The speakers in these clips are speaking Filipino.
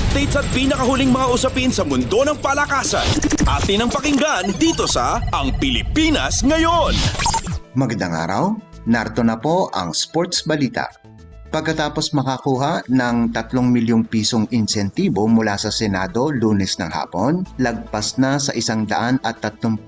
Updates at pinakahuling mga usapin sa mundo ng palakasan. Atin ang pakinggan dito sa Ang Pilipinas Ngayon. Magandang araw, narito na po ang Sports Balita. Pagkatapos makakuha ng 3 milyong pisong insentibo mula sa Senado Lunes ng hapon, lagpas na sa 130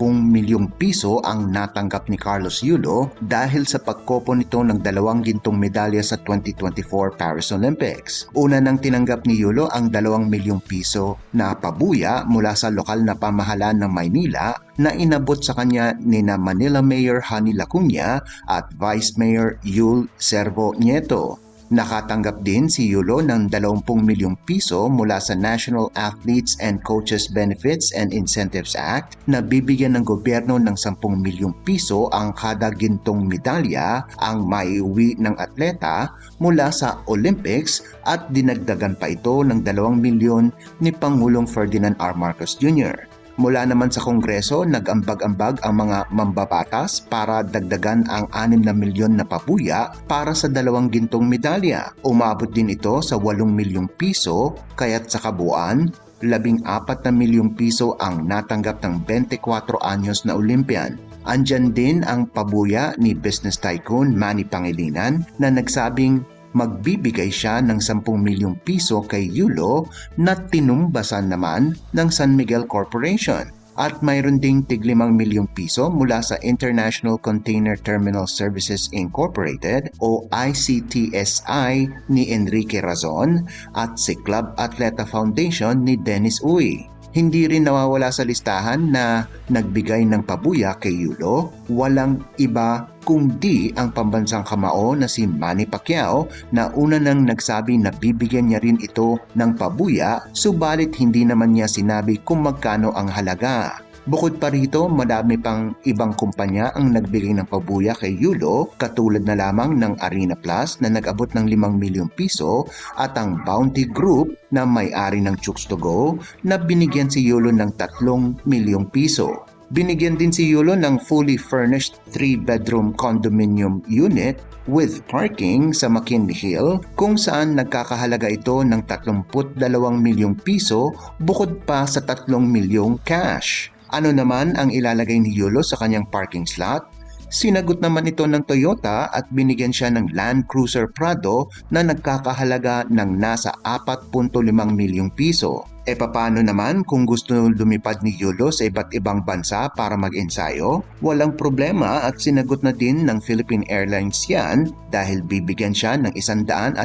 milyong piso ang natanggap ni Carlos Yulo dahil sa pagkopo nito ng 2 gintong medalya sa 2024 Paris Olympics. Una nang tinanggap ni Yulo ang 2 milyong piso na pabuya mula sa lokal na pamahalaan ng Maynila na inabot sa kanya ni Manila Mayor Honey Lacuna at Vice Mayor Yul Servo Nieto. Nakatanggap din si Yulo ng 20 milyong piso mula sa National Athletes and Coaches Benefits and Incentives Act na bibigyan ng gobyerno ng 10 milyong piso ang kada gintong medalya ang maiuwi ng atleta mula sa Olympics at dinagdagan pa ito ng 2 milyon ni Pangulong Ferdinand R. Marcos Jr. Mula naman sa Kongreso, nag-ambag-ambag ang mga mambabatas para dagdagan ang 6 na milyon na pabuya para sa 2 gintong medalya. Umabot din ito sa 8 milyong piso, kaya't sa kabuuan, 14 na milyong piso ang natanggap ng 24 anyos na Olympian. Andyan din ang pabuya ni business tycoon Manny Pangilinan na nagsabing magbibigay siya ng 10 milyong piso kay Yulo na tinumbasan naman ng San Miguel Corporation. At mayroon ding tig 5 milyong piso mula sa International Container Terminal Services Incorporated o ICTSI ni Enrique Razon at si Club Atleta Foundation ni Dennis Uy. Hindi rin nawawala sa listahan na nagbigay ng pabuya kay Yulo, walang iba kundi ang pambansang kamao na si Manny Pacquiao na una nang nagsabi na bibigyan niya rin ito ng pabuya, subalit hindi naman niya sinabi kung magkano ang halaga. Bukod pa rito, madami pang ibang kumpanya ang nagbigay ng pabuya kay Yulo, katulad na lamang ng Arena Plus na nag-abot ng 5 milyong piso at ang Bounty Group na may-ari ng Chooks to Go na binigyan si Yulo ng 3 milyong piso. Binigyan din si Yulo ng fully furnished 3-bedroom condominium unit with parking sa McKinley Hill kung saan nagkakahalaga ito ng 32 milyong piso bukod pa sa 3 milyong cash. Ano naman ang ilalagay ni Yulo sa kanyang parking slot? Sinagot naman ito ng Toyota at binigyan siya ng Land Cruiser Prado na nagkakahalaga ng nasa 4.5 milyong piso. E paano naman kung gusto lumipad ni Yulo sa iba't ibang bansa para mag-ensayo? Walang problema at sinagot na din ng Philippine Airlines yan dahil bibigyan siya ng 150,000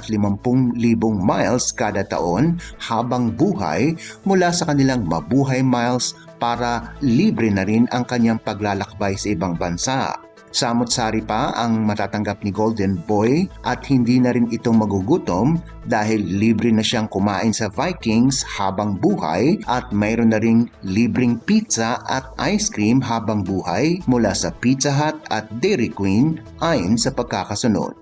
miles kada taon habang buhay mula sa kanilang Mabuhay Miles para libre na rin ang kanyang paglalakbay sa ibang bansa. Samot-sari pa ang matatanggap ni Golden Boy at hindi na rin ito magugutom dahil libre na siyang kumain sa Vikings habang buhay at mayroon na ring libreng pizza at ice cream habang buhay mula sa Pizza Hut at Dairy Queen ayon sa pagkakasunod.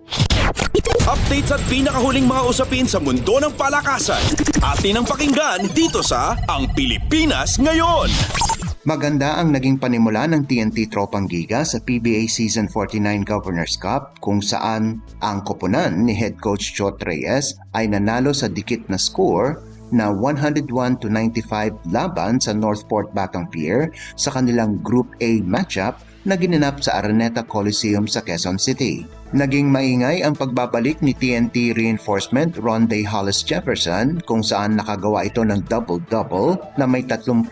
Updates at pinakahuling mga usapin sa mundo ng palakasan. Atin ang pakinggan dito sa Ang Pilipinas Ngayon. Maganda ang naging panimula ng TNT Tropang Giga sa PBA Season 49 Governors Cup kung saan ang koponan ni head coach Chot Reyes ay nanalo sa dikit na score na 101-95 laban sa Northport Batang Pier sa kanilang Group A matchup na ginanap sa Araneta Coliseum sa Quezon City. Naging maingay ang pagbabalik ni TNT Reinforcement Ronday Hollis Jefferson kung saan nakagawa ito ng double-double na may 32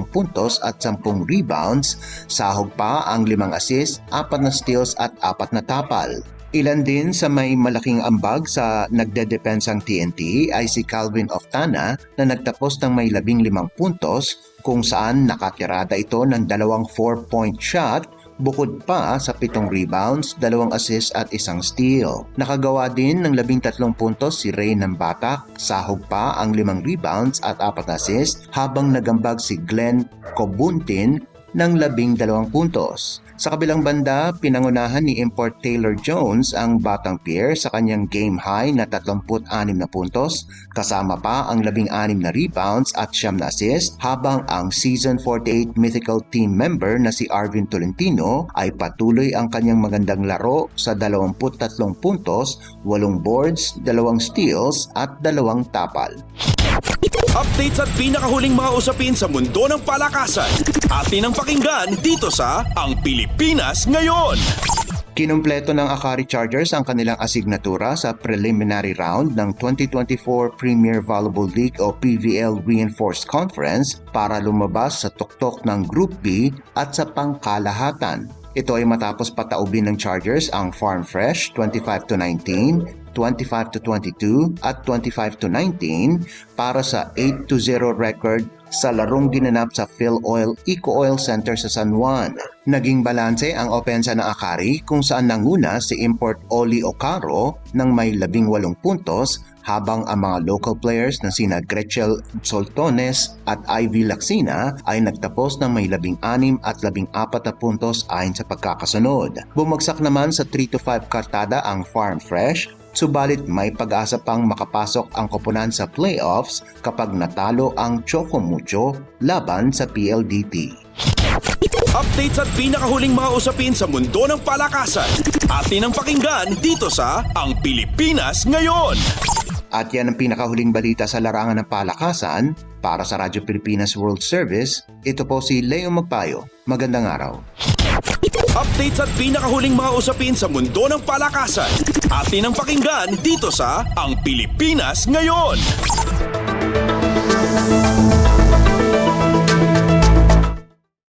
puntos at 10 rebounds, sahog pa ang 5 assists, 4 na steals at 4 na tapal. Ilan din sa may malaking ambag sa nagdedepensang TNT ay si Calvin Oftana na nagtapos ng may 15 puntos kung saan nakatirada ito ng 2 4-point shot bukod pa sa 7 rebounds, 2 assists at 1 steal. Nakagawa din ng 13 puntos si Ray ng Batak, sahog pa ang 5 rebounds at 4 assists habang nagambag si Glenn Cobuntin ng 12 puntos. Sa kabilang banda, pinangunahan ni Import Taylor Jones ang Batang Pier sa kanyang game high na 36 na puntos, kasama pa ang 16 na rebounds at 9 na assist, habang ang Season 48 Mythical Team member na si Arvin Tolentino ay patuloy ang kanyang magandang laro sa 23 puntos, 8 boards, 2 steals at 2 tapal. Updates at pinakahuling mga usapin sa mundo ng palakasan. Atin ang pakinggan dito sa Ang Pilipinas Ngayon. Kinumpleto ng Akari Chargers ang kanilang asignatura sa preliminary round ng 2024 Premier Volleyball League o PVL Reinforced Conference para lumabas sa tuktok ng Group B at sa pangkalahatan. Ito ay matapos pataubin ng Chargers ang Farm Fresh 25-19, 25-22 at 25-19 para sa 8-0 record sa larong ginanap sa PhilOil Eco Oil Center sa San Juan. Naging balanse ang opensa ng Akari kung saan nanguna si import Oli Ocaro ng may 18 puntos habang ang mga local players na sina Gretchel Soltones at Ivy Laxina ay nagtapos ng may 16 at 14 na puntos ayon sa pagkakasunod. Bumagsak naman sa 3-5 kartada ang Farm Fresh, subalit may pag-asa pang makapasok ang koponan sa playoffs kapag natalo ang Chocomucho laban sa PLDT. Updates at pinakahuling mga usapin sa mundo ng palakasan. Atin ang pakinggan dito sa Ang Pilipinas Ngayon. At yan ang pinakahuling balita sa larangan ng palakasan. Para sa Radyo Pilipinas World Service, ito po si Leo Magpayo. Magandang araw. Updates at pinakahuling mga usapin sa mundo ng palakasan. Atin ang pakinggan dito sa Ang Pilipinas Ngayon.